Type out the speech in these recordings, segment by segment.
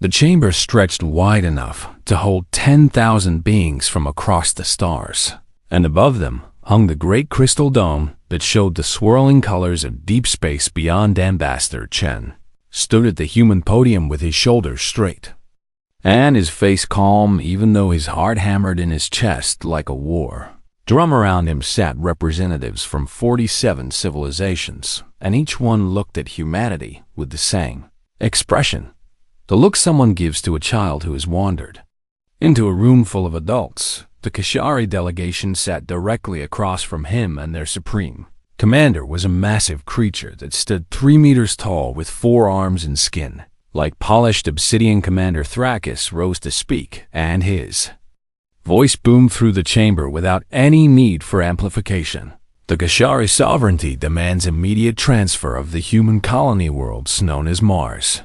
The chamber stretched wide enough to hold 10,000 beings from across the stars, and above them hung the great crystal dome that showed the swirling colors of deep space beyond. Ambassador Chen stood at the human podium with his shoulders straight, and his face calm even though his heart hammered in his chest like a war drum. Around him sat representatives from 47 civilizations, and each one looked at humanity with the same expression, the look someone gives to a child who has wandered into a room full of adults. The Kashari delegation sat directly across from him, and their supreme commander was a massive creature that stood 3 meters tall with 4 arms and skin like polished obsidian. Commander Thrakis rose to speak, and his voice boomed through the chamber without any need for amplification. The Kashari sovereignty demands immediate transfer of the human colony worlds known as Mars,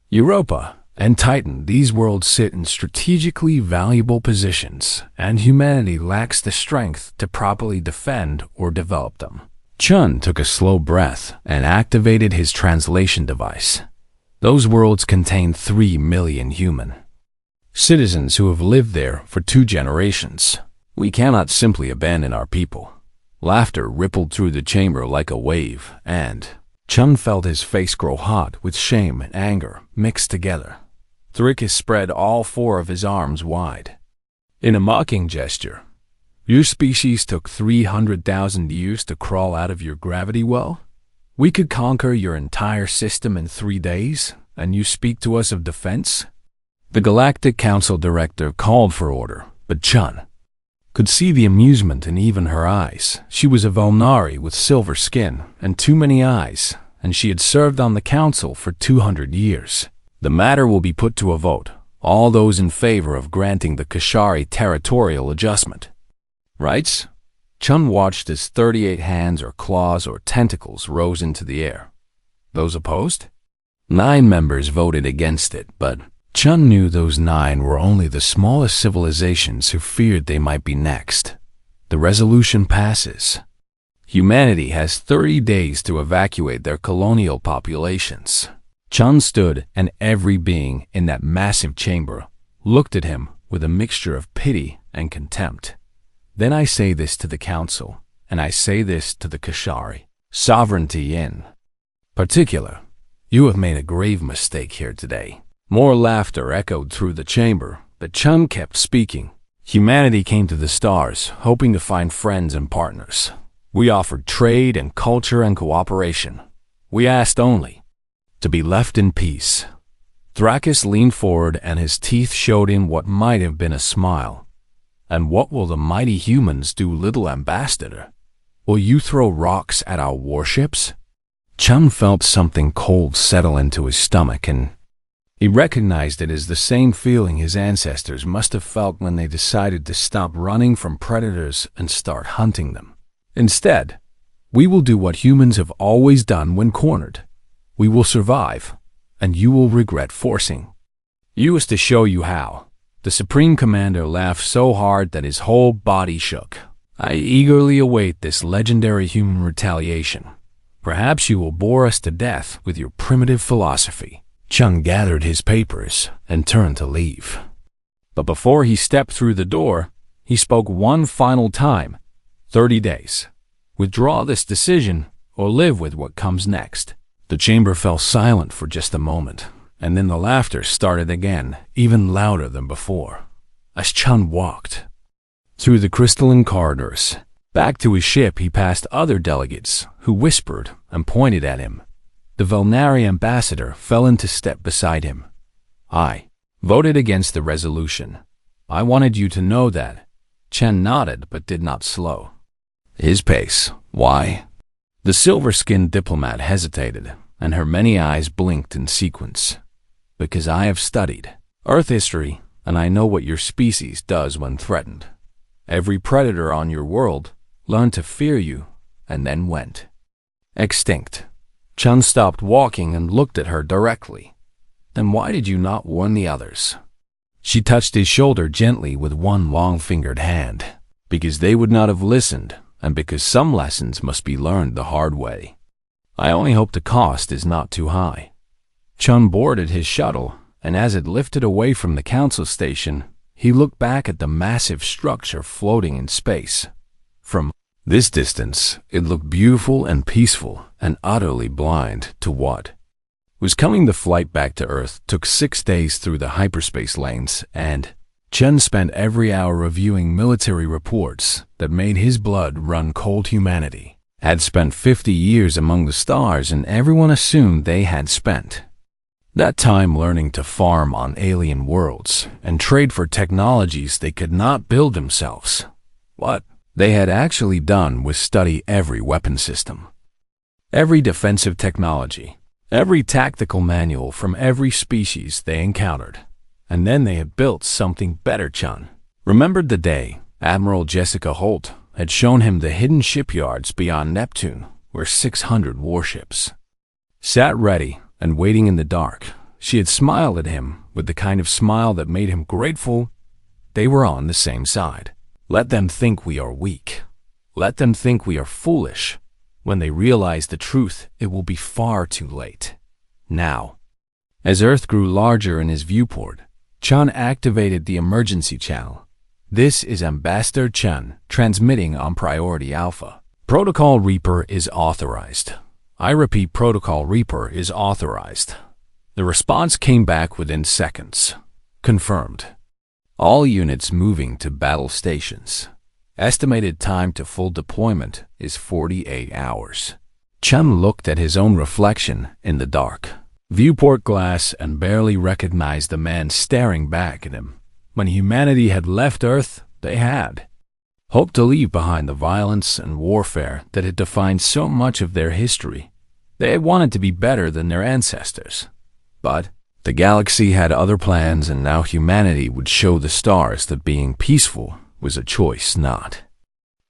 Europa, and Titan. These worlds sit in strategically valuable positions, and humanity lacks the strength to properly defend or develop them. Chun took a slow breath and activated his translation device. Those worlds contain 3 million human citizens who have lived there for 2 generations. We cannot simply abandon our people. Laughter rippled through the chamber like a wave, and Chun felt his face grow hot with shame and anger mixed together. Thrakis spread all 4 of his arms wide. In a mocking gesture, your species took 300,000 years to crawl out of your gravity well? We could conquer your entire system in 3 days, and you speak to us of defense? The Galactic Council Director called for order, but Chun could see the amusement in even her eyes. She was a Volnari with silver skin and too many eyes, and she had served on the council for 200 years. The matter will be put to a vote. All those in favor of granting the Kashari territorial adjustment rights? Chun watched as 38 hands or claws or tentacles rose into the air. Those opposed? 9 members voted against it, but Chun knew those 9 were only the smallest civilizations who feared they might be next. The resolution passes. Humanity has 30 days to evacuate their colonial populations. Chun stood, and every being in that massive chamber looked at him with a mixture of pity and contempt. Then I say this to the council, and I say this to the Kashari sovereignty in particular. You have made a grave mistake here today. More laughter echoed through the chamber, but Chun kept speaking. Humanity came to the stars, hoping to find friends and partners. We offered trade and culture and cooperation. We asked only to be left in peace. Thrakis leaned forward, and his teeth showed in what might have been a smile. And what will the mighty humans do, little ambassador? Will you throw rocks at our warships? Chun felt something cold settle into his stomach, and he recognized it as the same feeling his ancestors must have felt when they decided to stop running from predators and start hunting them. Instead, we will do what humans have always done when cornered. We will survive, and you will regret forcing us to show you how. The Supreme Commander laughed so hard that his whole body shook. I eagerly await this legendary human retaliation. Perhaps you will bore us to death with your primitive philosophy. Chun gathered his papers and turned to leave. But before he stepped through the door, he spoke one final time. 30 days. Withdraw this decision or live with what comes next. The chamber fell silent for just a moment, and then the laughter started again, even louder than before. As Chun walked through the crystalline corridors, back to his ship, he passed other delegates who whispered and pointed at him. The Volnari ambassador fell into step beside him. I voted against the resolution. I wanted you to know that. Chen nodded but did not slow his pace. Why? The silver-skinned diplomat hesitated, and her many eyes blinked in sequence. Because I have studied Earth history, and I know what your species does when threatened. Every predator on your world learned to fear you and then went extinct. Chun stopped walking and looked at her directly. Then why did you not warn the others? She touched his shoulder gently with one long-fingered hand. Because they would not have listened, and because some lessons must be learned the hard way. I only hope the cost is not too high. Chun boarded his shuttle and as it lifted away from the council station, he looked back at the massive structure floating in space. From this distance, it looked beautiful and peaceful and utterly blind to what was coming. The flight back to Earth took 6 days through the hyperspace lanes, and Chen spent every hour reviewing military reports that made his blood run cold. Humanity had spent 50 years among the stars, and everyone assumed they had spent that time learning to farm on alien worlds and trade for technologies they could not build themselves. What they had actually done was study every weapon system, every defensive technology, every tactical manual from every species they encountered. And then they had built something better. Chun remembered the day Admiral Jessica Holt had shown him the hidden shipyards beyond Neptune, where 600 warships sat ready and waiting in the dark. She had smiled at him with the kind of smile that made him grateful they were on the same side. Let them think we are weak. Let them think we are foolish. When they realize the truth, it will be far too late. Now, as Earth grew larger in his viewport, Chun activated the emergency channel. This is Ambassador Chen transmitting on Priority Alpha. Protocol Reaper is authorized. I repeat, Protocol Reaper is authorized. The response came back within seconds. Confirmed. All units moving to battle stations. Estimated time to full deployment is 48 hours. Chun looked at his own reflection in the dark viewport glass and barely recognized the man staring back at him. When humanity had left Earth, they had hoped to leave behind the violence and warfare that had defined so much of their history. They had wanted to be better than their ancestors. But the galaxy had other plans, and now humanity would show the stars that being peaceful was a choice, not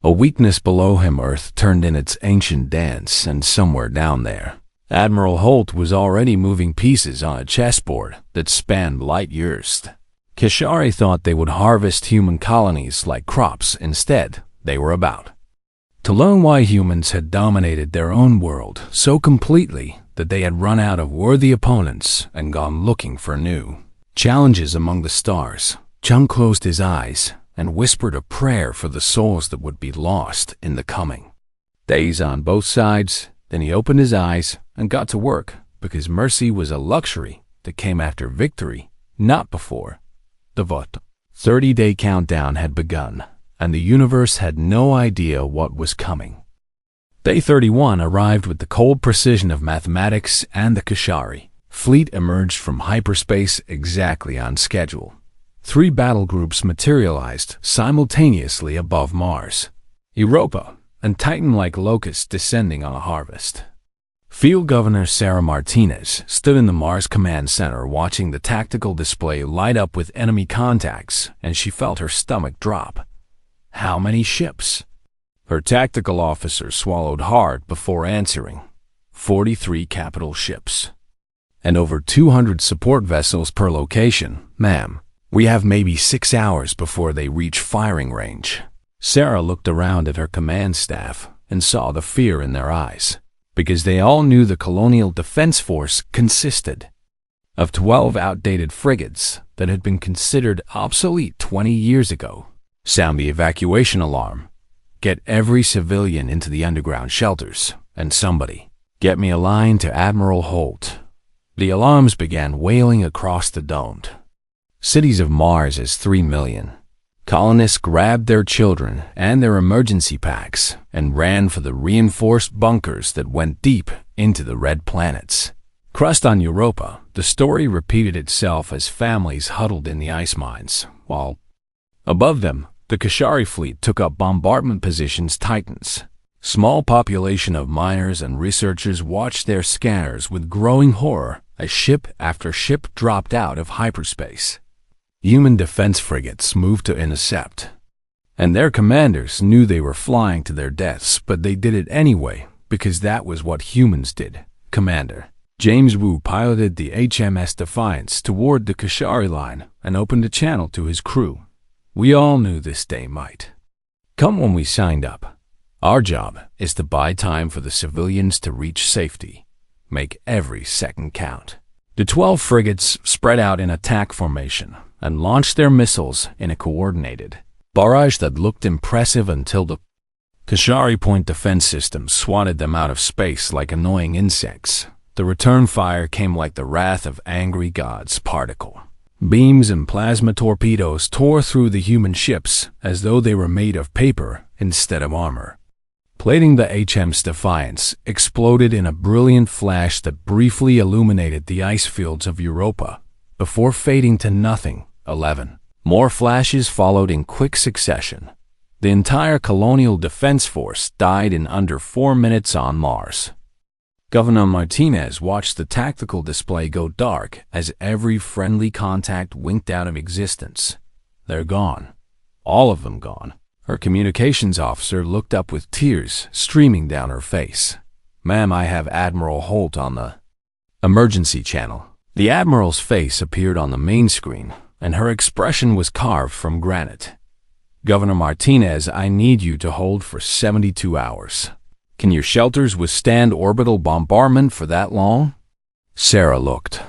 a weakness. Below him, Earth turned in its ancient dance, and somewhere down there, Admiral Holt was already moving pieces on a chessboard that spanned light years. Kishari thought they would harvest human colonies like crops. Instead, they were about to learn why humans had dominated their own world so completely that they had run out of worthy opponents and gone looking for new challenges among the stars. Chung closed his eyes and whispered a prayer for the souls that would be lost in the coming days on both sides. Then he opened his eyes and got to work, because mercy was a luxury that came after victory, not before. The 30-day countdown had begun, and the universe had no idea what was coming. Day 31 arrived with the cold precision of mathematics, and the Kishari fleet emerged from hyperspace exactly on schedule. 3 battle groups materialized simultaneously above Mars, Europa, and Titan-like locusts descending on a harvest. Field Governor Sarah Martinez stood in the Mars Command Center watching the tactical display light up with enemy contacts, and she felt her stomach drop. How many ships? Her tactical officer swallowed hard before answering. 43 capital ships. And over 200 support vessels per location. Ma'am, we have maybe 6 hours before they reach firing range. Sarah looked around at her command staff and saw the fear in their eyes, because they all knew the Colonial Defense Force consisted of 12 outdated frigates that had been considered obsolete 20 years ago. Sound the evacuation alarm. Get every civilian into the underground shelters, and somebody get me a line to Admiral Holt. The alarms began wailing across the domed cities of Mars as 3 million colonists grabbed their children and their emergency packs and ran for the reinforced bunkers that went deep into the red planets. Crust on Europa, the story repeated itself as families huddled in the ice mines, while above them, the Kishari fleet took up bombardment positions. Titans. Small population of miners and researchers watched their scanners with growing horror as ship after ship dropped out of hyperspace. Human defense frigates moved to intercept, and their commanders knew they were flying to their deaths, but they did it anyway because that was what humans did. Commander James Wu piloted the HMS Defiance toward the Kishari line and opened a channel to his crew. We all knew this day might come when we signed up. Our job is to buy time for the civilians to reach safety. Make every second count. The 12 frigates spread out in attack formation and launched their missiles in a coordinated barrage that looked impressive until the Kashari point defense system swatted them out of space like annoying insects. The return fire came like the wrath of angry gods. Particle beams and plasma torpedoes tore through the human ships as though they were made of paper instead of armor. Plating the HM's Defiance exploded in a brilliant flash that briefly illuminated the ice fields of Europa, before fading to nothing. 11 more flashes followed in quick succession. The entire colonial defense force died in under 4 minutes on Mars. Governor Martinez watched the tactical display go dark as every friendly contact winked out of existence. They're gone. All of them gone. Her communications officer looked up with tears streaming down her face. "Ma'am, I have Admiral Holt on the emergency channel." The Admiral's face appeared on the main screen, and her expression was carved from granite. "Governor Martinez, I need you to hold for 72 hours. Can your shelters withstand orbital bombardment for that long?" Sarah looked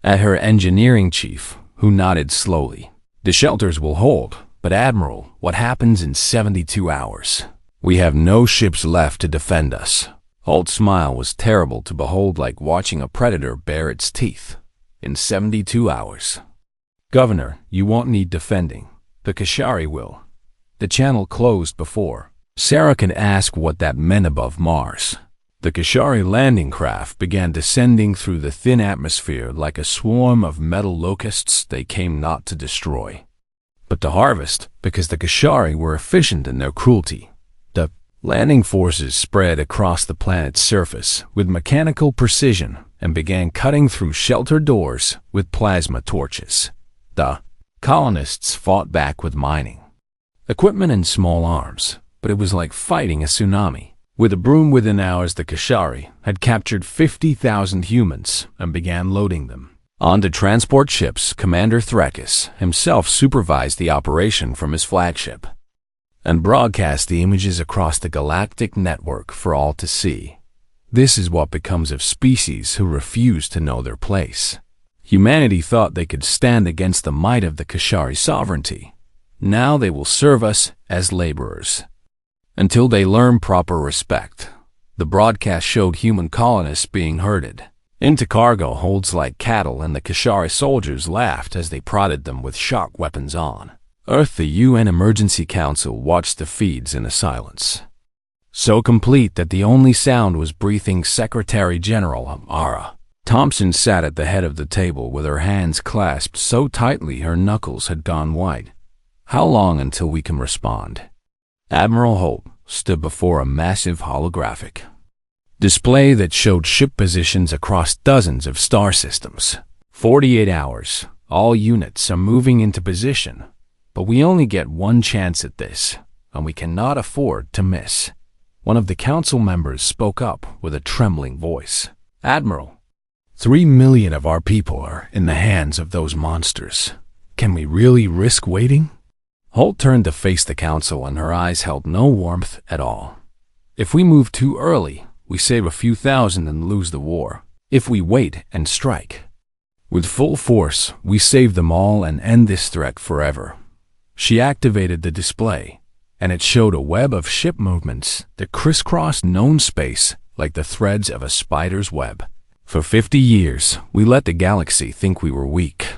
at her engineering chief, who nodded slowly. "The shelters will hold. But Admiral, what happens in 72 hours? We have no ships left to defend us." Holt's smile was terrible to behold, like watching a predator bare its teeth. "In 72 hours. Governor, you won't need defending. The Kashari will." The channel closed before Sarah could ask what that meant above Mars. The Kashari landing craft began descending through the thin atmosphere like a swarm of metal locusts they came not to destroy, but to harvest, because the Kashari were efficient in their cruelty. The landing forces spread across the planet's surface with mechanical precision and began cutting through shelter doors with plasma torches. The colonists fought back with mining equipment and small arms, but it was like fighting a tsunami. With a broom within hours, the Kashari had captured 50,000 humans and began loading them onto transport ships. Commander Threkis himself supervised the operation from his flagship and broadcast the images across the galactic network for all to see. This is what becomes of species who refuse to know their place. Humanity thought they could stand against the might of the Kashari sovereignty. Now they will serve us as laborers until they learn proper respect. The broadcast showed human colonists being herded into cargo holds like cattle, and the Kashari soldiers laughed as they prodded them with shock weapons on Earth. The UN Emergency Council watched the feeds in a silence so complete that the only sound was breathing Secretary General Amara Thompson sat at the head of the table with her hands clasped so tightly her knuckles had gone white. "How long until we can respond?" Admiral Holt stood before a massive holographic display that showed ship positions across dozens of star systems. 48 hours. All units are moving into position, but we only get one chance at this, and we cannot afford to miss. One of the council members spoke up with a trembling voice. "Admiral, 3 million of our people are in the hands of those monsters. Can we really risk waiting?" Holt turned to face the council, and her eyes held no warmth at all. "If we move too early, we save a few thousand and lose the war. If we wait and strike with full force, we save them all and end this threat forever." She activated the display, and it showed a web of ship movements that crisscrossed known space like the threads of a spider's web. "For 50 years, we let the galaxy think we were weak.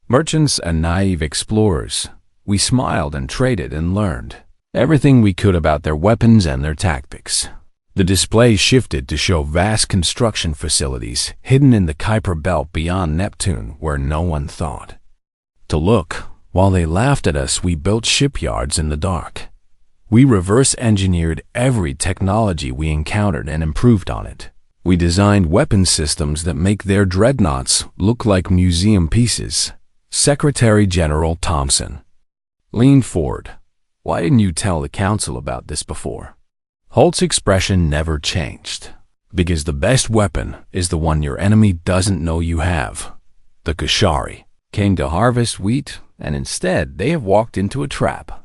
Merchants and naive explorers, we smiled and traded and learned everything we could about their weapons and their tactics." The display shifted to show vast construction facilities hidden in the Kuiper Belt beyond Neptune, where no one thought to look. While they laughed at us, we built shipyards in the dark. We reverse-engineered every technology we encountered and improved on it. We designed weapon systems that make their dreadnoughts look like museum pieces. Secretary General Thompson leaned forward. "Why didn't you tell the council about this before?" Holt's expression never changed. "Because the best weapon is the one your enemy doesn't know you have. The Kashari came to harvest wheat, and instead they have walked into a trap.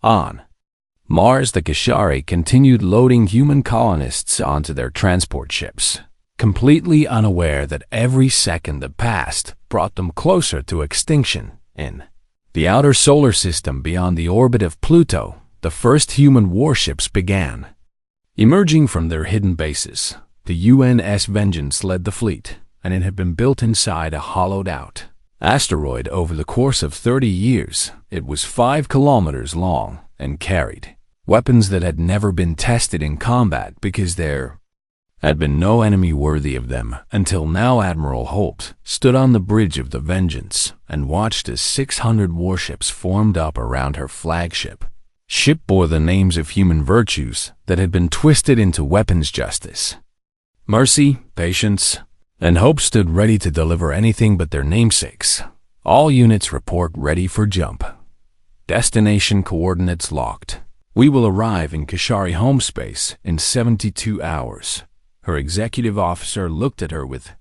On Mars, the Kashari continued loading human colonists onto their transport ships. completely unaware that every second that passed brought them closer to extinction. In the outer solar system beyond the orbit of Pluto, the first human warships began. Emerging from their hidden bases, the UNS Vengeance led the fleet, and it had been built inside a hollowed-out asteroid. Over the course of 30 years. It was 5 kilometers long and carried weapons that had never been tested in combat because there had been no enemy worthy of them until now. Admiral Holt stood on the bridge of the Vengeance and watched as 600 warships formed up around her flagship. Ship bore the names of human virtues that had been twisted into weapons. Justice, mercy, patience, and hope stood ready to deliver anything but their namesakes. All units report ready for jump. Destination coordinates locked. We will arrive in Kashari home space in 72 hours. Her executive officer looked at her with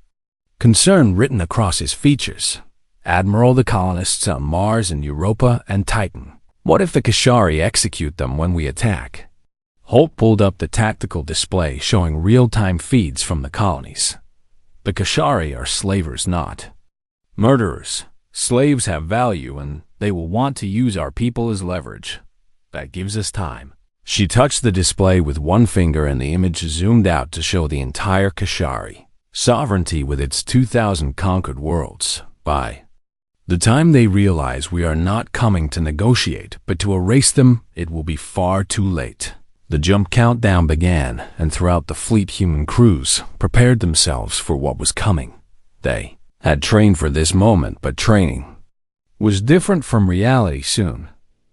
concern written across his features. Admiral, the colonists on Mars and Europa and Titan. What if the Kashari execute them when we attack? Holt pulled up the tactical display showing real-time feeds from the colonies. The Kashari are slavers, not murderers. Slaves have value, and they will want to use our people as leverage. That gives us time. She touched the display with one finger, and the image zoomed out to show the entire Kashari sovereignty with its 2,000 conquered worlds. By the time they realize we are not coming to negotiate, but to erase them, it will be far too late. The jump countdown began, and throughout the fleet human crews prepared themselves for what was coming. They had trained for this moment, but training was different from reality. Soon,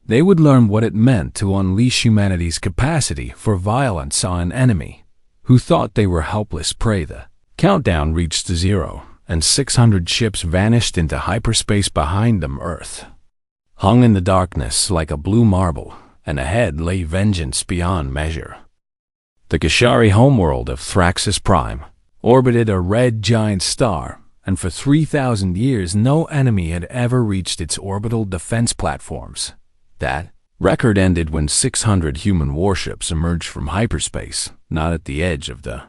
they would learn what it meant to unleash humanity's capacity for violence on an enemy who thought they were helpless prey. The countdown reached 0, and 600 ships vanished into hyperspace. Behind them, Earth hung in the darkness like a blue marble, and ahead lay vengeance beyond measure. The Kashari homeworld of Thraxus Prime orbited a red giant star, and for 3,000 years no enemy had ever reached its orbital defense platforms. That record ended when 600 human warships emerged from hyperspace, not at the edge of the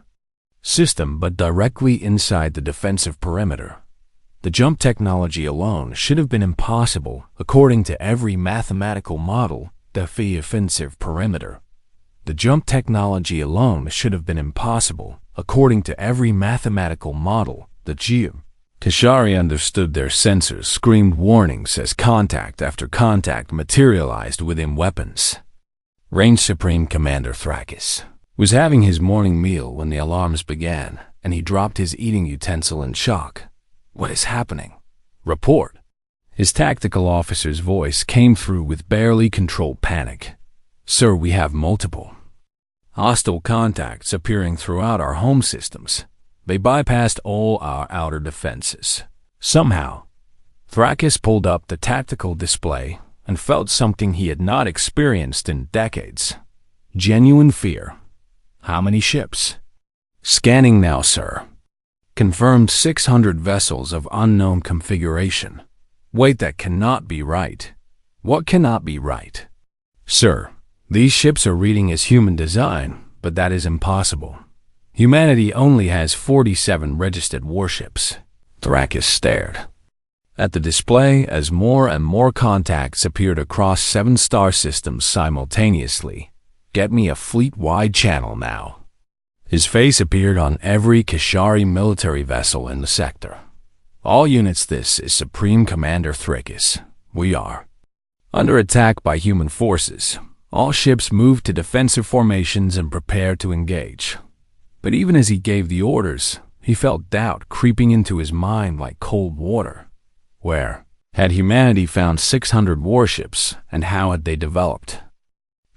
system but directly inside the defensive perimeter. The jump technology alone should have been impossible according to every mathematical model. The offensive perimeter. The jump technology alone should have been impossible, according to every mathematical model. The Kashari understood their sensors, screamed warnings as contact after contact materialized within weapons. Range Supreme Commander Thraxus was having his morning meal when the alarms began, and he dropped his eating utensil in shock. What is happening? Report. His tactical officer's voice came through with barely controlled panic. Sir, we have multiple hostile contacts appearing throughout our home systems. They bypassed all our outer defenses. Somehow, Thraxus pulled up the tactical display and felt something he had not experienced in decades. Genuine fear. How many ships? Scanning now, sir. Confirmed 600 vessels of unknown configuration. Wait, that cannot be right. What cannot be right? Sir, these ships are reading as human design, but that is impossible. Humanity only has 47 registered warships. Thraxus stared at the display as more and more contacts appeared across 7 star systems simultaneously. Get me a fleet-wide channel now. His face appeared on every Kashari military vessel in the sector. All units, this is Supreme Commander Thraxus. We are under attack by human forces. All ships moved to defensive formations and prepared to engage. But even as he gave the orders, he felt doubt creeping into his mind like cold water. Where had humanity found 600 warships, and how had they developed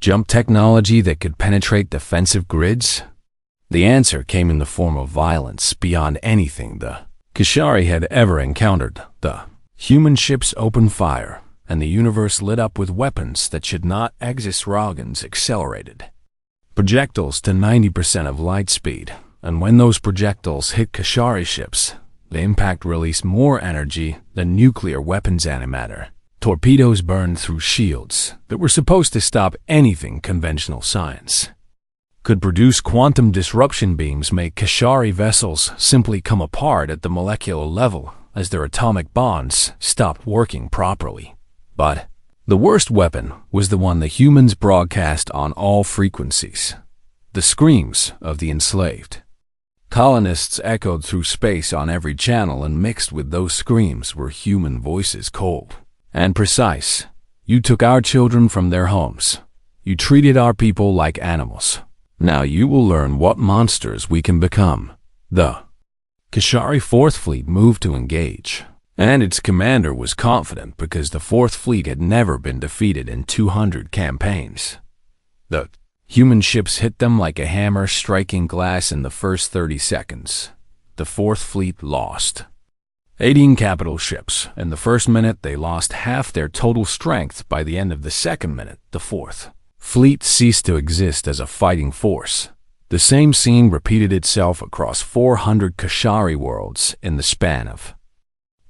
jump technology that could penetrate defensive grids? The answer came in the form of violence beyond anything the Kashari had ever encountered. The human ships opened fire, and the universe lit up with weapons that should not exist. Rogans accelerated projectiles to 90% of light speed, and when those projectiles hit Kashari ships, the impact released more energy than nuclear weapons antimatter. Torpedoes burned through shields that were supposed to stop anything conventional science Could produce quantum disruption beams make Kashari vessels simply come apart at the molecular level as their atomic bonds stopped working properly. But the worst weapon was the one the humans broadcast on all frequencies: the screams of the enslaved. Colonists echoed through space on every channel, and mixed with those screams were human voices, cold and precise. You took our children from their homes. You treated our people like animals. Now you will learn what monsters we can become. The Kashari Fourth Fleet moved to engage, and its commander was confident because the Fourth Fleet had never been defeated in 200 campaigns. The human ships hit them like a hammer striking glass in the first 30 seconds. The Fourth Fleet lost 18 capital ships. In the first minute, they lost half their total strength. By the end of the second minute, the Fourth Fleet ceased to exist as a fighting force. The same scene repeated itself across 400 Kashari worlds in the span of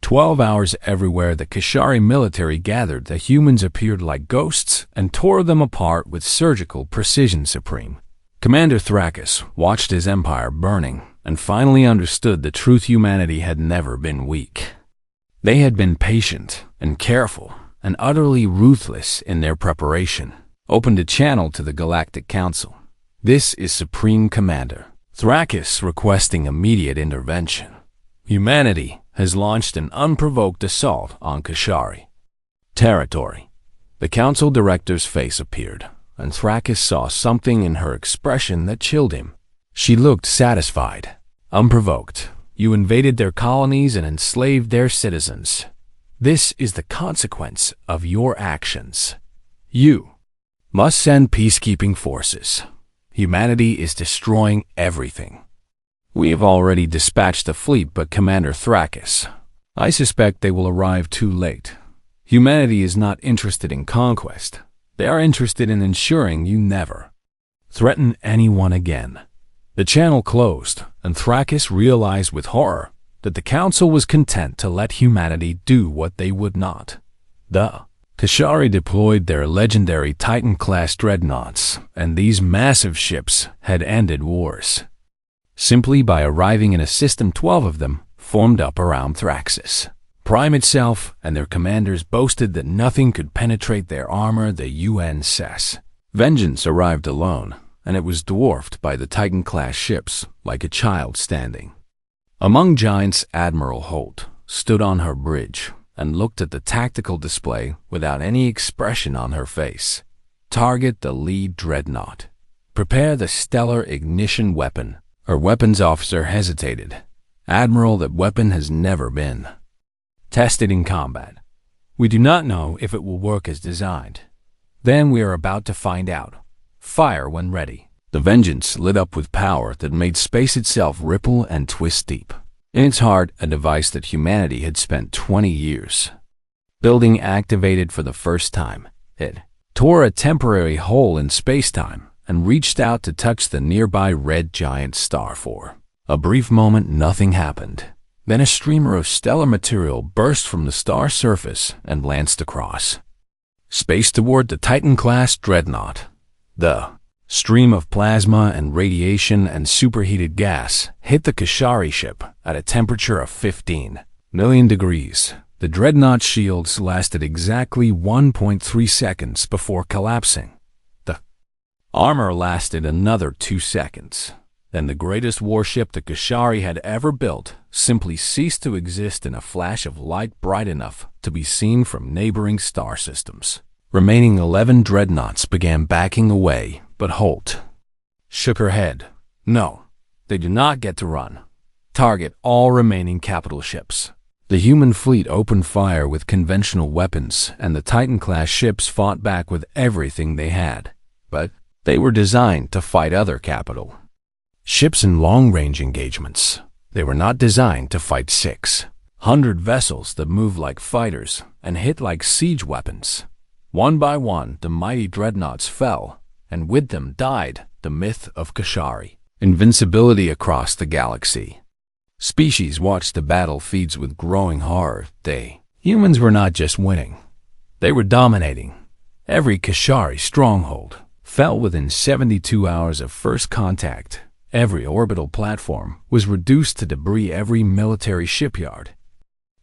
12 hours. Everywhere the Kashari military gathered, the humans appeared like ghosts and tore them apart with surgical precision supreme. Commander Thrakus watched his empire burning and finally understood the truth: humanity had never been weak. They had been patient and careful and utterly ruthless in their preparation. Opened a channel to the Galactic Council. This is Supreme Commander Thrakus requesting immediate intervention. Humanity has launched an unprovoked assault on Kashari territory. The council director's face appeared, and Thrakus saw something in her expression that chilled him. She looked satisfied. Unprovoked, you invaded their colonies and enslaved their citizens. This is the consequence of your actions. You must send peacekeeping forces. Humanity is destroying everything. We have already dispatched a fleet, but Commander Thrakus, I suspect they will arrive too late. Humanity is not interested in conquest. They are interested in ensuring you never threaten anyone again. The channel closed, and Thrakus realized with horror that the council was content to let humanity do what they would not. The Kashari deployed their legendary Titan-class dreadnoughts, and these massive ships had ended wars. Simply by arriving in a system, 12 of them formed up around Thraxus. Prime itself and their commanders boasted that nothing could penetrate their armor. The UN says Vengeance arrived alone, and it was dwarfed by the Titan-class ships like a child standing among giants. Admiral Holt stood on her bridge and looked at the tactical display without any expression on her face. Target the lead dreadnought. Prepare the stellar ignition weapon. Her weapons officer hesitated. Admiral, that weapon has never been tested in combat. We do not know if it will work as designed. Then we are about to find out. Fire when ready. The Vengeance lit up with power that made space itself ripple and twist deep. In its heart, a device that humanity had spent 20 years building activated for the first time. It tore a temporary hole in space-time and reached out to touch the nearby red giant star. For a brief moment, nothing happened. Then a streamer of stellar material burst from the star's surface and lanced across space toward the Titan-class dreadnought. The stream of plasma and radiation and superheated gas hit the Kashari ship at a temperature of 15 million degrees. The dreadnought's shields lasted exactly 1.3 seconds before collapsing. The armor lasted another 2 seconds. Then the greatest warship the Kashari had ever built simply ceased to exist in a flash of light bright enough to be seen from neighboring star systems. Remaining 11 dreadnoughts began backing away, but Holt shook her head. No, they do not get to run. Target all remaining capital ships. The human fleet opened fire with conventional weapons, and the Titan-class ships fought back with everything they had. But they were designed to fight other capital ships in long-range engagements. They were not designed to fight 600 vessels that moved like fighters and hit like siege weapons. One by one, the mighty dreadnoughts fell, and with them died the myth of Kashari invincibility across the galaxy. Species watched the battlefields with growing horror. Humans were not just winning. They were dominating every Kashari stronghold. fell within 72 hours of first contact. Every orbital platform was reduced to debris. Every military shipyard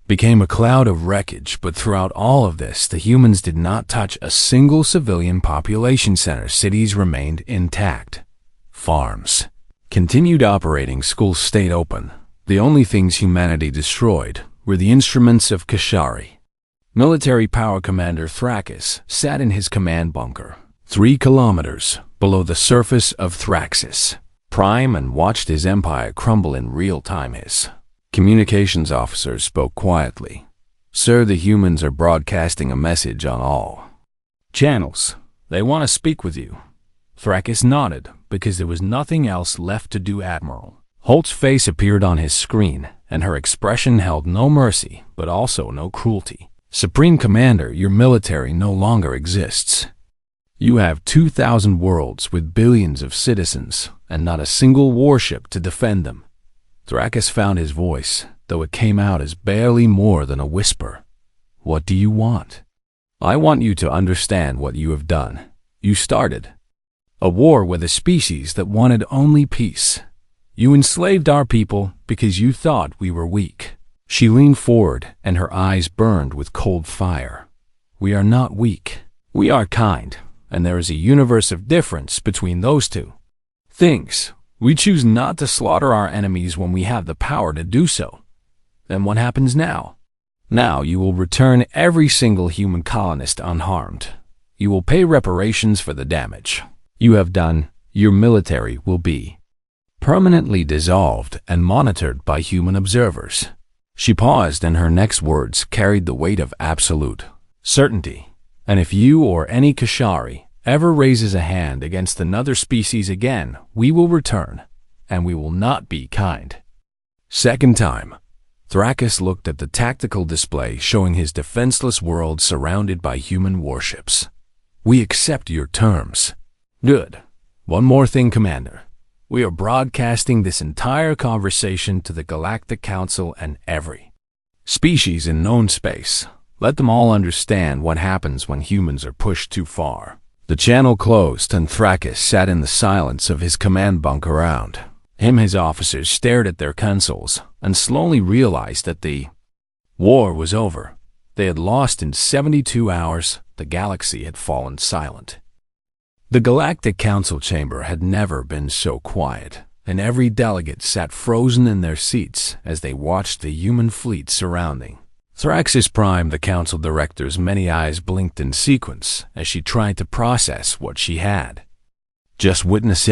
became a cloud of wreckage. But throughout all of this, the humans did not touch a single civilian population center. Cities remained intact. Farms continued operating. Schools stayed open. The only things humanity destroyed were the instruments of Kashari. Military Power Commander Thrakus sat in his command bunker, 3 kilometers below the surface of Thraxis Prime, and watched his empire crumble in real time. His communications officer spoke quietly. "Sir, the humans are broadcasting a message on all channels. They want to speak with you." Thrakus nodded, because there was nothing else left to do. Admiral Holt's face appeared on his screen, and her expression held no mercy, but also no cruelty. "Supreme Commander, your military no longer exists. You have 2,000 worlds with billions of citizens, and not a single warship to defend them." Thrakus found his voice, though it came out as barely more than a whisper. "What do you want?" "I want you to understand what you have done. You started a war with a species that wanted only peace. You enslaved our people because you thought we were weak." She leaned forward, and her eyes burned with cold fire. "We are not weak. We are kind, and there is a universe of difference between those two things. We choose not to slaughter our enemies when we have the power to do so. Then what happens now? Now you will return every single human colonist unharmed. You will pay reparations for the damage you have done. Your military will be permanently dissolved and monitored by human observers." She paused, and her next words carried the weight of absolute certainty. "And if you or any Kashari ever raises a hand against another species again, we will return, and we will not be kind." Second time, Thrakus looked at the tactical display showing his defenseless world surrounded by human warships. "We accept your terms." "Good. One more thing, Commander. We are broadcasting this entire conversation to the Galactic Council and every species in known space. Let them all understand what happens when humans are pushed too far." The channel closed, and Thrakus sat in the silence of his command bunker. Around him, his officers stared at their consoles and slowly realized that the war was over. They had lost in 72 hours. The galaxy had fallen silent. The Galactic Council chamber had never been so quiet, and every delegate sat frozen in their seats as they watched the human fleet surrounding Thraxis Prime. The council director's many eyes blinked in sequence as she tried to process what she had just witnessed.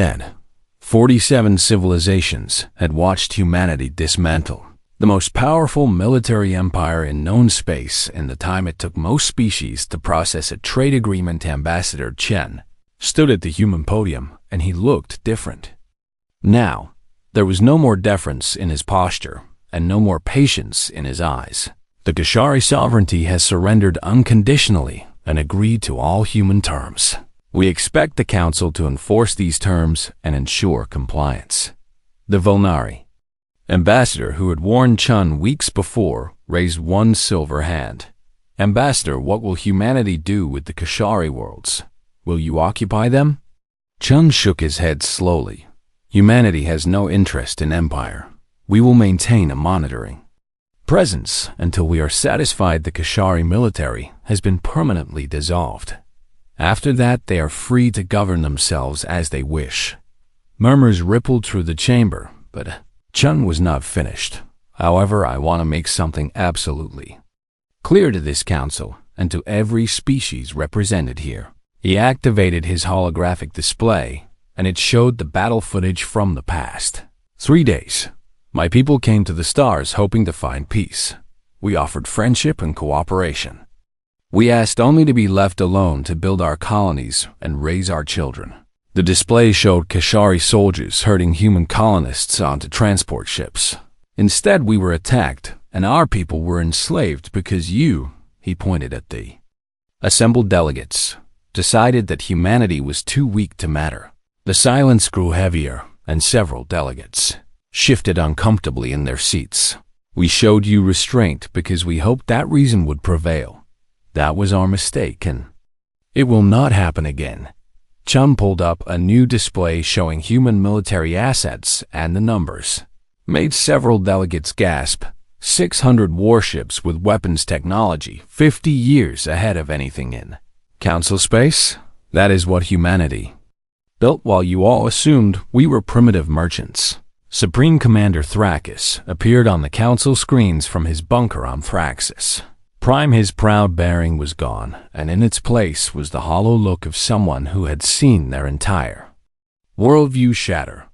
47 civilizations had watched humanity dismantle the most powerful military empire in known space in the time it took most species to process a trade agreement. Ambassador Chen stood at the human podium, and he looked different. Now, there was no more deference in his posture, and no more patience in his eyes. The Kashari sovereignty has surrendered unconditionally and agreed to all human terms. We expect the Council to enforce these terms and ensure compliance. The Volnari ambassador, who had warned Chun weeks before, raised one silver hand. "Ambassador, what will humanity do with the Kashari worlds? Will you occupy them?" Chun shook his head slowly. "Humanity has no interest in empire. We will maintain a monitoring presence until we are satisfied the Kashari military has been permanently dissolved. After that, they are free to govern themselves as they wish." Murmurs rippled through the chamber, but Chun was not finished. "However, I want to make something absolutely clear to this council and to every species represented here." He activated his holographic display, and it showed the battle footage from the past. 3 days. My people came to the stars hoping to find peace. We offered friendship and cooperation. We asked only to be left alone to build our colonies and raise our children. The display showed Kashari soldiers herding human colonists onto transport ships. Instead, we were attacked, and our people were enslaved because you, he pointed at the assembled delegates, decided that humanity was too weak to matter. The silence grew heavier, and several delegates shifted uncomfortably in their seats. "We showed you restraint because we hoped that reason would prevail. That was our mistake, and it will not happen again." Chun pulled up a new display showing human military assets and the numbers. Made several delegates gasp. 600 warships with weapons technology, 50 years ahead of anything in Council space? That is what humanity built while you all assumed we were primitive merchants. Supreme Commander Thrakus appeared on the Council screens from his bunker on Thraxis. Prime, his proud bearing was gone, and in its place was the hollow look of someone who had seen their entire worldview shatter.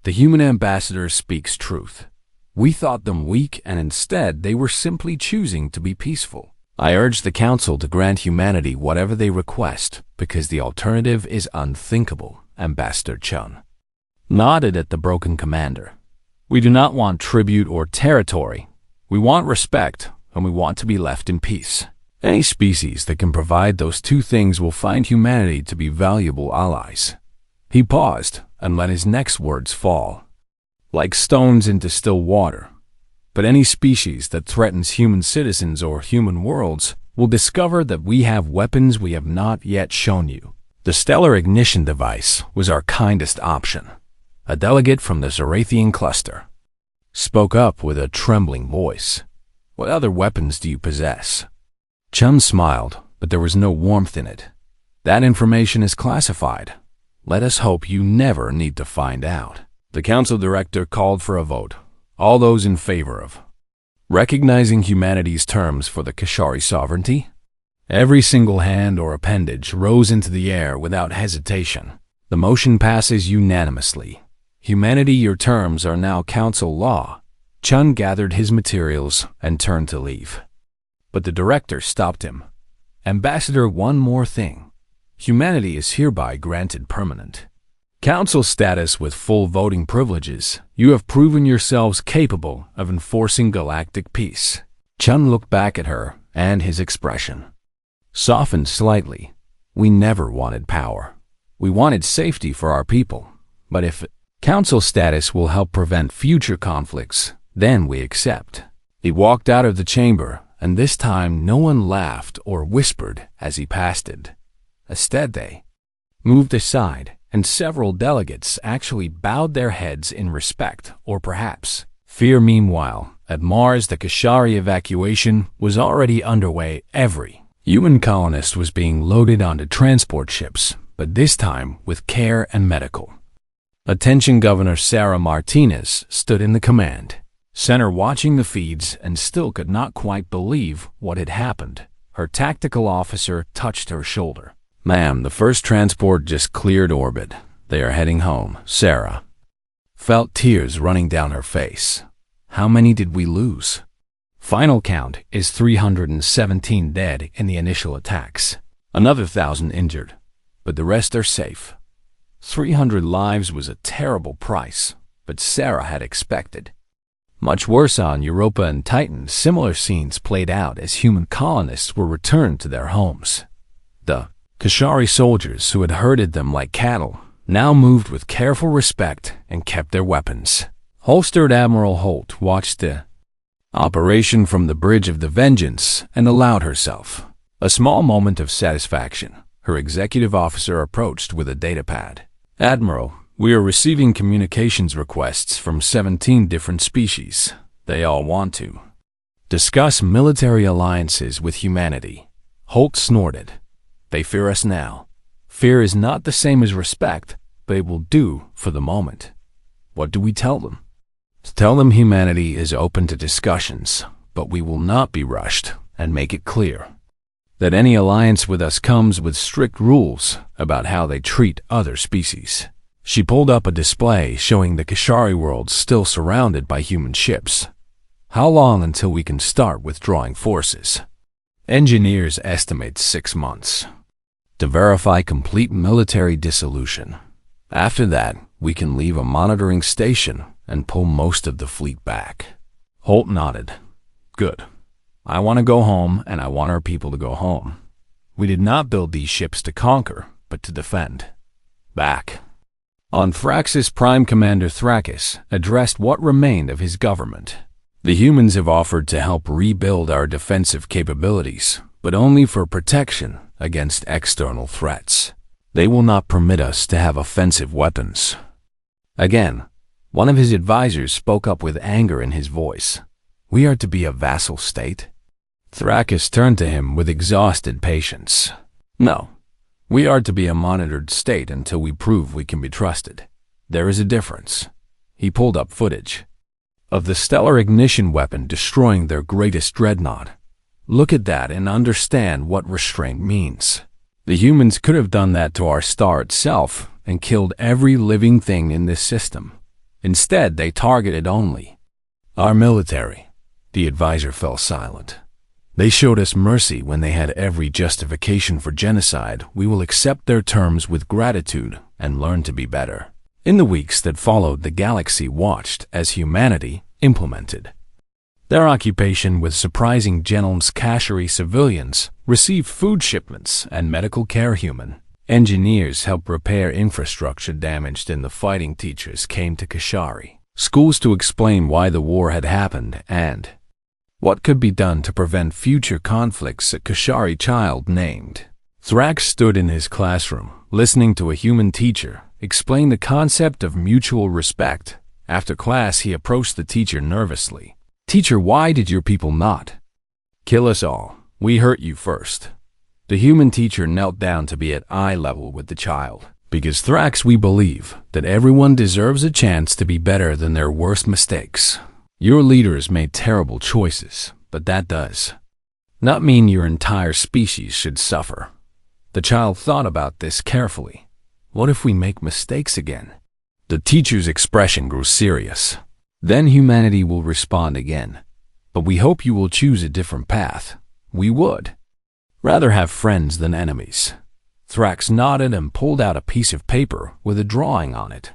The human ambassador speaks truth. We thought them weak, and instead they were simply choosing to be peaceful. I urge the Council to grant humanity whatever they request, because the alternative is unthinkable, Ambassador Chun nodded at the broken commander. We do not want tribute or territory. We want respect, and we want to be left in peace. Any species that can provide those two things will find humanity to be valuable allies. He paused and let his next words fall like stones into still water. But any species that threatens human citizens or human worlds will discover that we have weapons we have not yet shown you. The stellar ignition device was our kindest option. A delegate from the Zorathian cluster spoke up with a trembling voice. What other weapons do you possess? Chun smiled, but there was no warmth in it. That information is classified. Let us hope you never need to find out. The Council Director called for a vote. All those in favor of recognizing humanity's terms for the Kashari sovereignty? Every single hand or appendage rose into the air without hesitation. The motion passes unanimously. Humanity, your terms are now Council law. Chun gathered his materials and turned to leave. But the director stopped him. Ambassador, one more thing. Humanity is hereby granted permanent Council status with full voting privileges. You have proven yourselves capable of enforcing galactic peace. Chun looked back at her, and his expression softened slightly. We never wanted power. We wanted safety for our people. But if Council status will help prevent future conflicts, then we accept. He walked out of the chamber, and this time no one laughed or whispered as he passed it. Instead, they moved aside, and several delegates actually bowed their heads in respect, or perhaps fear. Meanwhile, at Mars, the Kashari evacuation was already underway. Every human colonist was being loaded onto transport ships, but this time with care and medical attention. Governor Sarah Martinez stood in the command center watching the feeds and still could not quite believe what had happened. Her tactical officer touched her shoulder. Ma'am, the first transport just cleared orbit. They are heading home. Sarah felt tears running down her face. How many did we lose? Final count is 317 dead in the initial attacks. Another 1,000 injured, but the rest are safe. 300 lives was a terrible price, but Sarah had expected much worse. On Europa and Titan, similar scenes played out as human colonists were returned to their homes. The Kashari soldiers who had herded them like cattle now moved with careful respect and kept their weapons. Holstered Admiral Holt watched the operation from the bridge of the Vengeance and allowed herself a small moment of satisfaction. Her executive officer approached with a datapad. Admiral, we are receiving communications requests from 17 different species. They all want to discuss military alliances with humanity. Holt snorted. They fear us now. Fear is not the same as respect, but it will do for the moment. What do we tell them? Tell them humanity is open to discussions, but we will not be rushed, and make it clear that any alliance with us comes with strict rules about how they treat other species. She pulled up a display showing the Kashari world still surrounded by human ships. How long until we can start withdrawing forces? Engineers estimate 6 months to verify complete military dissolution. After that, we can leave a monitoring station and pull most of the fleet back. Holt nodded. Good. I want to go home, and I want our people to go home. We did not build these ships to conquer, but to defend. Back on Thraxis, Prime Commander Thrakus addressed what remained of his government. The humans have offered to help rebuild our defensive capabilities, but only for protection against external threats. They will not permit us to have offensive weapons. Again, one of his advisors spoke up with anger in his voice. We are to be a vassal state? Thrakus turned to him with exhausted patience. No, we are to be a monitored state until we prove we can be trusted. There is a difference. He pulled up footage of the stellar ignition weapon destroying their greatest dreadnought. Look at that and understand what restraint means. The humans could have done that to our star itself and killed every living thing in this system. Instead, they targeted only our military. The advisor fell silent. They showed us mercy when they had every justification for genocide. We will accept their terms with gratitude and learn to be better. In the weeks that followed, the galaxy watched as humanity implemented their occupation with surprising gentlemen's cachery. Civilians received food shipments and medical care. Human engineers helped repair infrastructure damaged in the fighting. Teachers came to Kashari schools to explain why the war had happened and what could be done to prevent future conflicts. A Kashari child named Thrax stood in his classroom, listening to a human teacher explain the concept of mutual respect. After class, he approached the teacher nervously. Teacher, why did your people not kill us all? We hurt you first. The human teacher knelt down to be at eye level with the child. Because Thrax, we believe that everyone deserves a chance to be better than their worst mistakes. Your leaders made terrible choices, but that does not mean your entire species should suffer. The child thought about this carefully. What if we make mistakes again? The teacher's expression grew serious. Then humanity will respond again. But we hope you will choose a different path. We would rather have friends than enemies. Thrax nodded and pulled out a piece of paper with a drawing on it.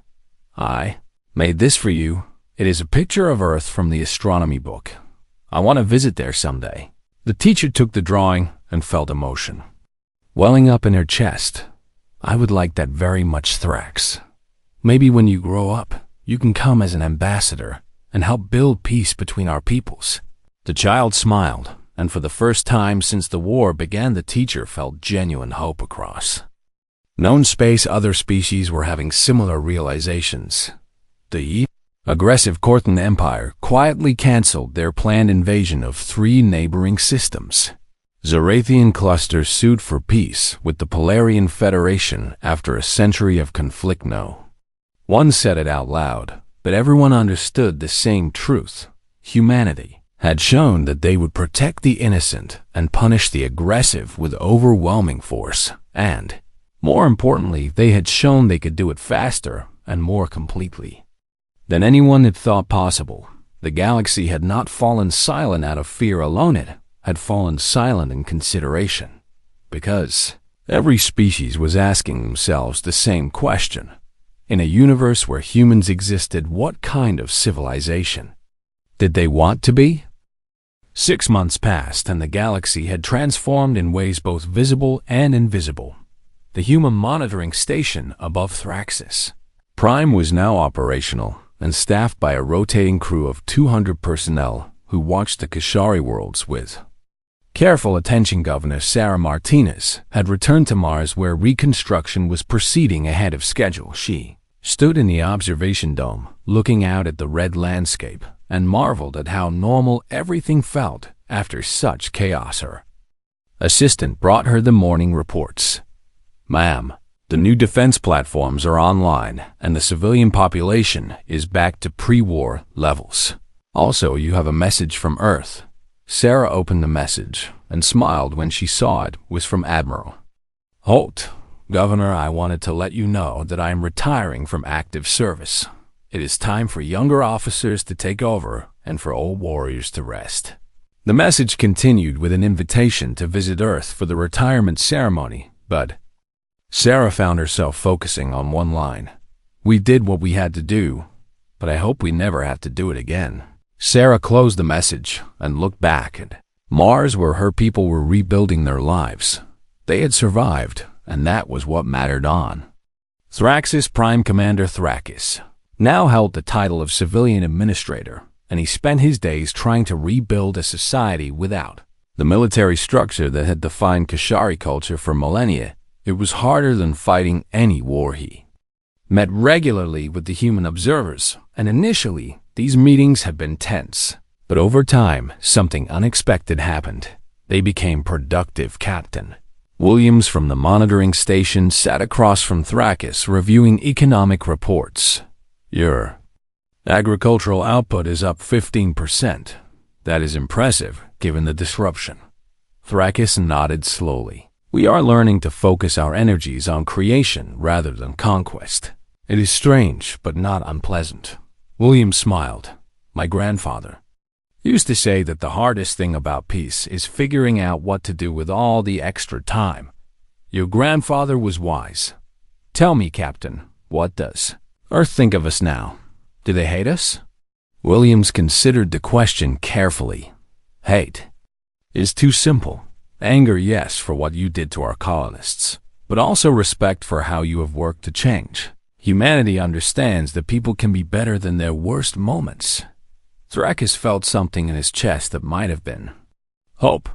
I made this for you. It is a picture of Earth from the astronomy book. I want to visit there someday. The teacher took the drawing and felt emotion welling up in her chest. I would like that very much, Thrax. Maybe when you grow up, you can come as an ambassador and help build peace between our peoples. The child smiled, and for the first time since the war began, the teacher felt genuine hope across known space. Other species were having similar realizations. The aggressive Cortan Empire quietly canceled their planned invasion of 3 neighboring systems. Zarathian clusters sued for peace with the Polarian Federation after a century of conflict. No one said it out loud, but everyone understood the same truth. Humanity had shown that they would protect the innocent and punish the aggressive with overwhelming force, and, more importantly, they had shown they could do it faster and more completely than anyone had thought possible. The galaxy had not fallen silent out of fear alone. It had fallen silent in consideration, because every species was asking themselves the same question. In a universe where humans existed, what kind of civilization did they want to be? 6 months passed, and the galaxy had transformed in ways both visible and invisible. The human monitoring station above Thraxis Prime was now operational and staffed by a rotating crew of 200 personnel who watched the Kashari worlds with careful attention. Governor Sarah Martinez had returned to Mars, where reconstruction was proceeding ahead of schedule. She stood in the observation dome, looking out at the red landscape, and marveled at how normal everything felt after such chaos. Her assistant brought her the morning reports. Ma'am, the new defense platforms are online, and the civilian population is back to pre-war levels. Also, you have a message from Earth. Sarah opened the message and smiled when she saw it was from Admiral Holt. Governor, I wanted to let you know that I am retiring from active service. It is time for younger officers to take over and for old warriors to rest. The message continued with an invitation to visit Earth for the retirement ceremony, but Sarah found herself focusing on one line. We did what we had to do, but I hope we never have to do it again. Sarah closed the message and looked back at Mars, where her people were rebuilding their lives. They had survived, and that was what mattered on. Thraxis Prime Commander Thraxis now held the title of civilian administrator, and he spent his days trying to rebuild a society without the military structure that had defined Kashari culture for millennia. It was harder than fighting any war. He met regularly with the human observers, and initially, these meetings had been tense. But over time, something unexpected happened. They became productive. Captain Williams from the monitoring station sat across from Thrakis reviewing economic reports. Your agricultural output is up 15%. That is impressive, given the disruption. Thrakis nodded slowly. We are learning to focus our energies on creation rather than conquest. It is strange, but not unpleasant. William smiled. My grandfather used to say that the hardest thing about peace is figuring out what to do with all the extra time. Your grandfather was wise. Tell me, Captain, what does Earth think of us now? Do they hate us? Williams considered the question carefully. Hate is too simple. Anger, yes, for what you did to our colonists, but also respect for how you have worked to change. Humanity understands that people can be better than their worst moments. Thrakis felt something in his chest that might have been hope.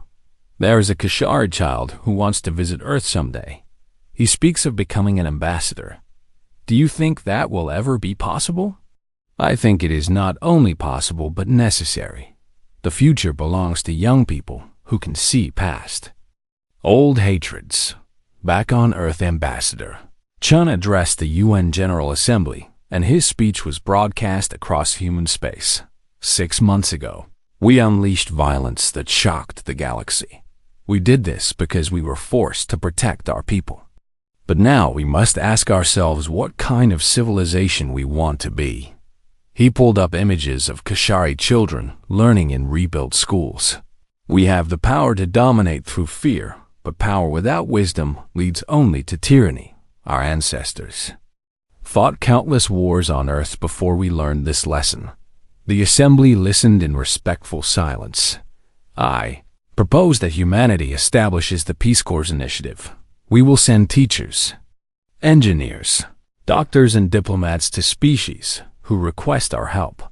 There is a Kashari child who wants to visit Earth someday. He speaks of becoming an ambassador. Do you think that will ever be possible? I think it is not only possible but necessary. The future belongs to young people who can see past old hatreds. Back on Earth, Ambassador Chun addressed the UN General Assembly, and his speech was broadcast across human space. 6 months ago, we unleashed violence that shocked the galaxy. We did this because we were forced to protect our people. But now we must ask ourselves what kind of civilization we want to be. He pulled up images of Kashari children learning in rebuilt schools. We have the power to dominate through fear, but power without wisdom leads only to tyranny. Our ancestors fought countless wars on Earth before we learned this lesson. The Assembly listened in respectful silence. I propose that humanity establishes the Peace Corps Initiative. We will send teachers, engineers, doctors, and diplomats to species who request our help.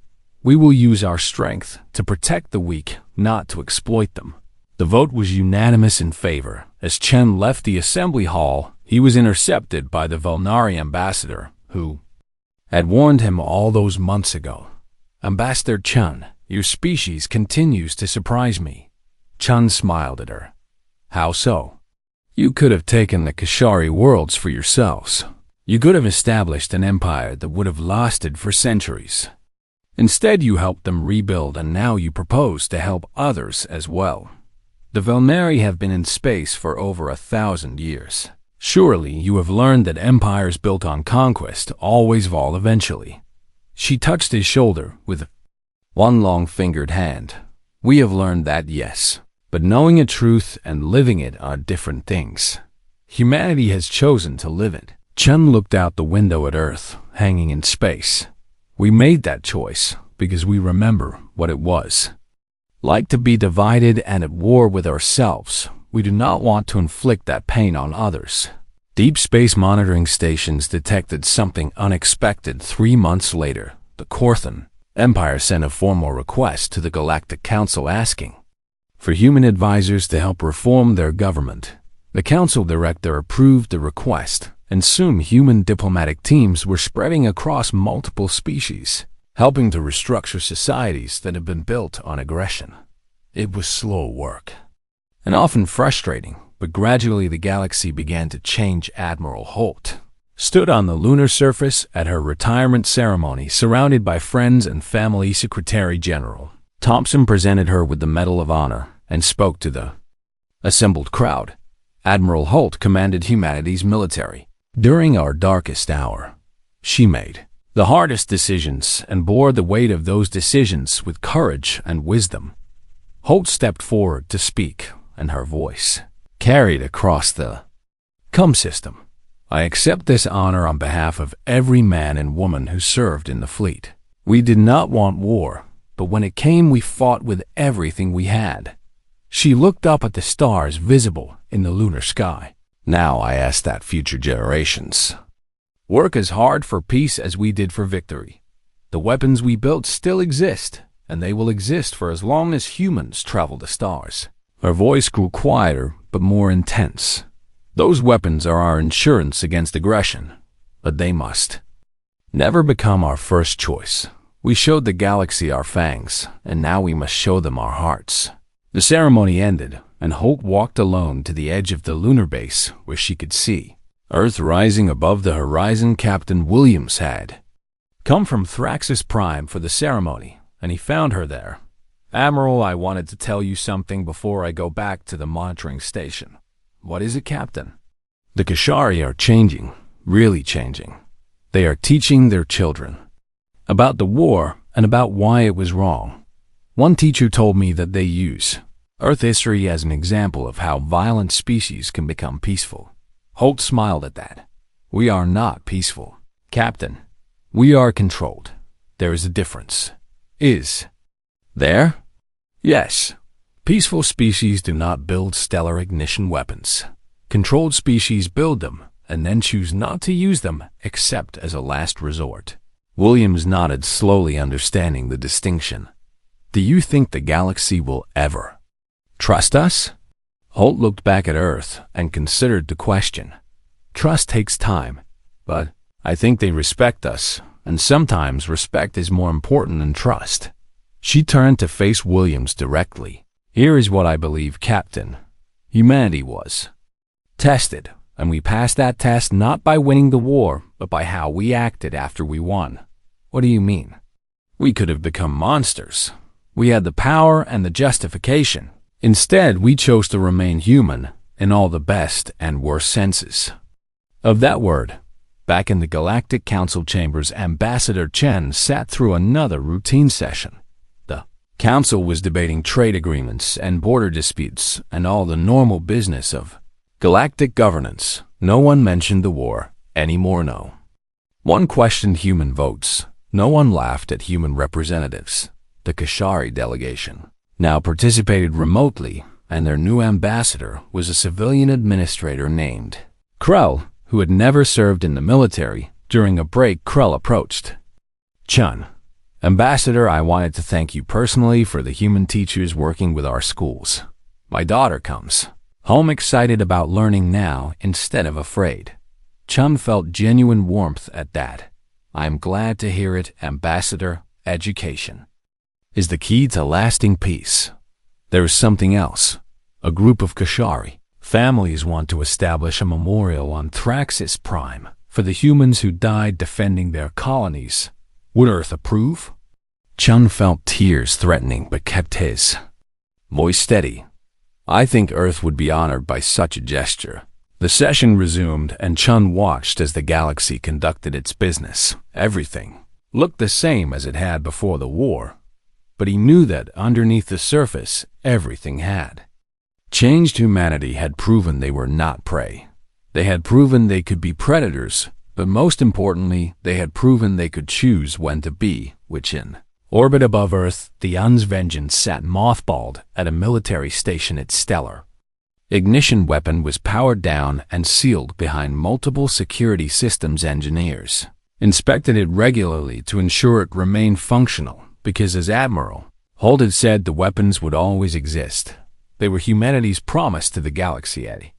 We will use our strength to protect the weak, not to exploit them. The vote was unanimous in favor. As Chen left the assembly hall, he was intercepted by the Valnari ambassador, who had warned him all those months ago. Ambassador Chun, your species continues to surprise me. Chun smiled at her. How so? You could have taken the Kashari worlds for yourselves. You could have established an empire that would have lasted for centuries. Instead, you helped them rebuild, and now you propose to help others as well. The Valnari have been in space for over 1,000 years. Surely you have learned that empires built on conquest always fall eventually. She touched his shoulder with one long-fingered hand. We have learned that, yes. But knowing a truth and living it are different things. Humanity has chosen to live it. Chun looked out the window at Earth, hanging in space. We made that choice because we remember what it was like to be divided and at war with ourselves. We do not want to inflict that pain on others. Deep space monitoring stations detected something unexpected 3 months later. The Korthan Empire sent a formal request to the Galactic Council asking for human advisors to help reform their government. The council director approved the request, and soon human diplomatic teams were spreading across multiple species, helping to restructure societies that had been built on aggression. It was slow work, and often frustrating, but gradually the galaxy began to change. Admiral Holt stood on the lunar surface at her retirement ceremony, surrounded by friends and family. Secretary General Thompson presented her with the Medal of Honor and spoke to the assembled crowd. Admiral Holt commanded humanity's military. During our darkest hour, she made the hardest decisions and bore the weight of those decisions with courage and wisdom. Holt stepped forward to speak, and her voice carried across the system. I accept this honor on behalf of every man and woman who served in the fleet. We did not want war, but when it came, we fought with everything we had. She looked up at the stars visible in the lunar sky. Now I ask that future generations work as hard for peace as we did for victory. The weapons we built still exist, and they will exist for as long as humans travel the stars. Her voice grew quieter but more intense. Those weapons are our insurance against aggression, but they must never become our first choice. We showed the galaxy our fangs, and now we must show them our hearts. The ceremony ended, and Holt walked alone to the edge of the lunar base where she could see Earth rising above the horizon. Captain Williams had come from Thraxis Prime for the ceremony, and he found her there. "Admiral, I wanted to tell you something before I go back to the monitoring station." "What is it, Captain?" "The Kashari are changing, really changing. They are teaching their children about the war and about why it was wrong. One teacher told me that they use Earth history as an example of how violent species can become peaceful." Holt smiled at that. "We are not peaceful, Captain. We are controlled. There is a difference." "Is there?" "Yes. Peaceful species do not build stellar ignition weapons. Controlled species build them and then choose not to use them except as a last resort." Williams nodded slowly, understanding the distinction. "Do you think the galaxy will ever trust us?" Holt looked back at Earth and considered the question. "Trust takes time, but I think they respect us, and sometimes respect is more important than trust." She turned to face Williams directly. "Here is what I believe, Captain. Humanity was tested, and we passed that test not by winning the war, but by how we acted after we won." "What do you mean?" "We could have become monsters. We had the power and the justification. Instead, we chose to remain human in all the best and worst senses of that word." Back in the Galactic Council chambers, Ambassador Chen sat through another routine session. The Council was debating trade agreements and border disputes and all the normal business of galactic governance. No one mentioned the war anymore. No one questioned human votes. No one laughed at human representatives. The Kashari delegation now participated remotely, and their new ambassador was a civilian administrator named Krell, who had never served in the military. During a break, Krell approached Chun. "Ambassador, I wanted to thank you personally for the human teachers working with our schools. My daughter comes home excited about learning now instead of afraid." Chun felt genuine warmth at that. "I am glad to hear it, Ambassador. Education is the key to lasting peace. There is something else. A group of Kashari families want to establish a memorial on Thraxis Prime for the humans who died defending their colonies. Would Earth approve?" Chun felt tears threatening but kept his voice steady. "I think Earth would be honored by such a gesture." The session resumed, and Chun watched as the galaxy conducted its business. Everything looked the same as it had before the war, but he knew that underneath the surface, everything had changed. Humanity had proven they were not prey. They had proven they could be predators, but most importantly, they had proven they could choose when to be which. In orbit above Earth, the Un's Vengeance sat mothballed at a military station. Its stellar ignition weapon was powered down and sealed behind multiple security systems. Engineers inspected it regularly to ensure it remained functional, because as Admiral Holt had said, the weapons would always exist. They were humanity's promise to the galaxy, a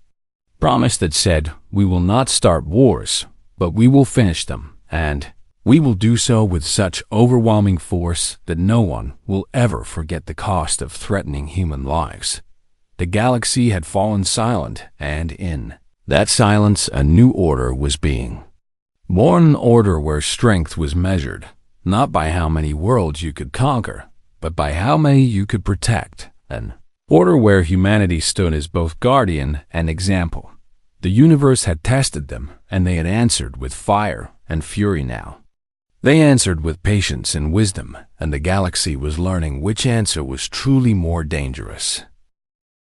promise that said, "We will not start wars, but we will finish them, and we will do so with such overwhelming force that no one will ever forget the cost of threatening human lives." The galaxy had fallen silent, and in that silence a new order was being born. An order where strength was measured not by how many worlds you could conquer, but by how many you could protect. An order where humanity stood as both guardian and example. The universe had tested them, and they had answered with fire and fury now. They answered with patience and wisdom, and the galaxy was learning which answer was truly more dangerous.